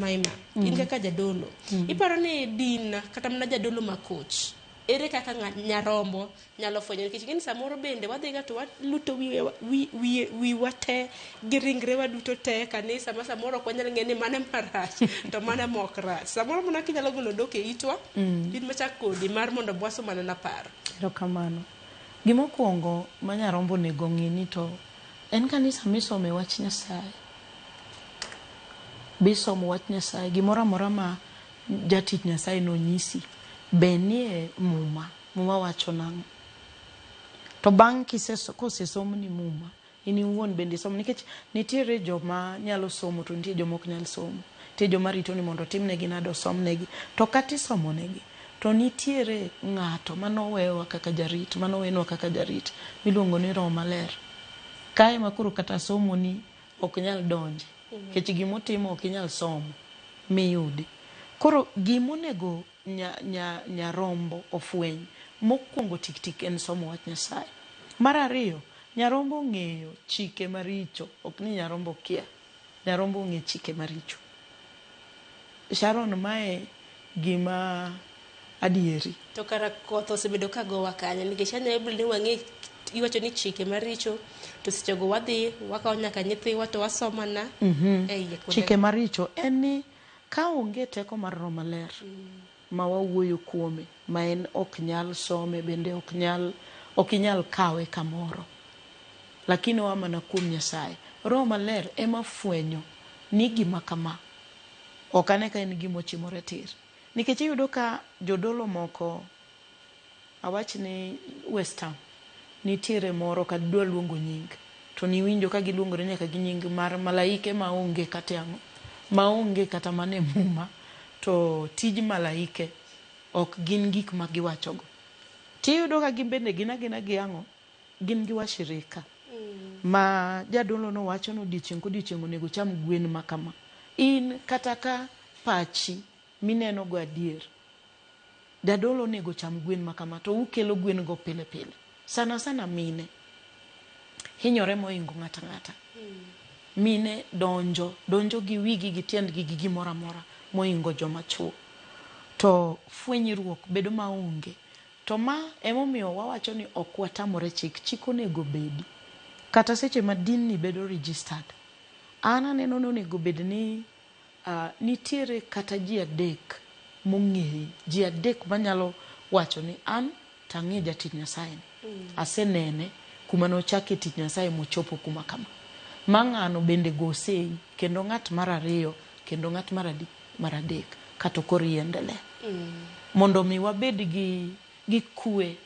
Maima, in kaka jadolo. Iparo ni din kata mana jadolo makoch. Ere kaka nyarombo nyalo fwenyo nikech gin samoro bende wadhiga to waluto wi wate gi ringrewa duto te kanisa ma samoro ok wanyal ng'e ni mane marach to mane mok rach. Samoro mana kinyalo golo dok e itwa in machak kodi mar mondo bwaso mana na paro. Erokamano. Gimokwongo ma nyarombo nego ng'e ni to en kanisa misome wach Nyasaye. Bisomo wach Nyasaye gimoro amora ma jatich Nyasaye nonyisi benie muma wacho nang'o. To bang' kosesom ni muma in iwuon bende somo nikech nitiere joma nyalo somo to nitie joma ok nyal somo. Nitie joma rito ni mondo timnegi nado somnegi to kati somonegi to nitiere ng'ato manowewa kaka jarit manowenwa kaka jarit miluongo ni Roho Maler. Kae makoro kata somo ni ok nyal donje. Kech gimotimo ok inyal somo miyudi. Koro gimonego nyarombo ofweny mokwongo tik en somo wach Nyasaye. Mar ariyo, nyarombo ng'eyo chike maricho, ok ni nyarombo kia. Nyarombo ng'e chike maricho. Sharon mae gima adieri. To kara koth osebedo ka gowa kanya nikech anyalo ni wang'e iwacho ni chike maricho to sechego wadhi wakawo nyaka nyithiwa to wasomana chike maricho en ni ka onge teko mar Roho Maler ma wawuoyo kuome ma en ok nyal some bende ok inyal kawe kamoro lakini wamana kuom Nyasaye. Roho Maler ema fwenyo ni gima kama ok ane ka en gimochimore tir nikech iyudo ka jodolo moko awach ni Western nitiere moro ka dwa luongo nying to niwinjo ka giluongore nyaka gi nying mar malaike maonge katiang'o maonge kata mane muma to tij malaike ok gin gik ma giwachogo. Tiyudo ka gimbende gina giang'o gin gi washirika ma jadolo no wacho no odiochieng' onego cham gwen makama. In kata ka pachi mineno go adier jadolo onego cham gwen makama to ukelo gwen go pile sana mine hinyore moingo ng'ata mine donjo gi wigi gi tiendgi gi gimoro amora moingo joma chuo to fwenyruok bedo maonge to ma emomiyo wawacho ni ok watamore chik onego bedi kata seche ma din ni bedo registered an aneno ni onego bed ni nitiere kata ji adek mong'eyi ji adek manyalo wacho ni an tang'e jatich Nyasaye asenene kuma nochake tich Nyasaye mochopo kuma kama ma ng'ano bende gosei kendo ng'at mar ariyo kendo ng'at mar adek kata koriendele mondo mi wabed gi kwe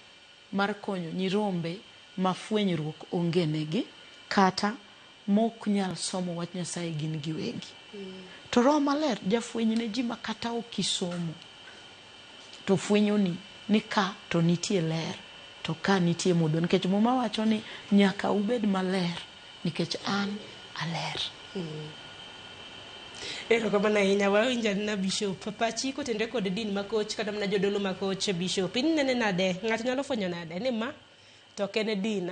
mar konyo nyirombe ma fwenyruok onge negi kata mok nyal somo wach Nyasaye gin giwegi. To Roho Maler jafweny ne ji ma kata okisomo to fwenyoni ni ka to nitie ler to ka nitie mudho nikech muma wacho ni nyaka ubed maler nikech an aler. Erokamano ahinya wawinjo na Bishop pachi kotende kod din makoch kata mana jodolo makoch Bishop in nene nade ng'ato nyalo fwenyo nade ni ma to ok en din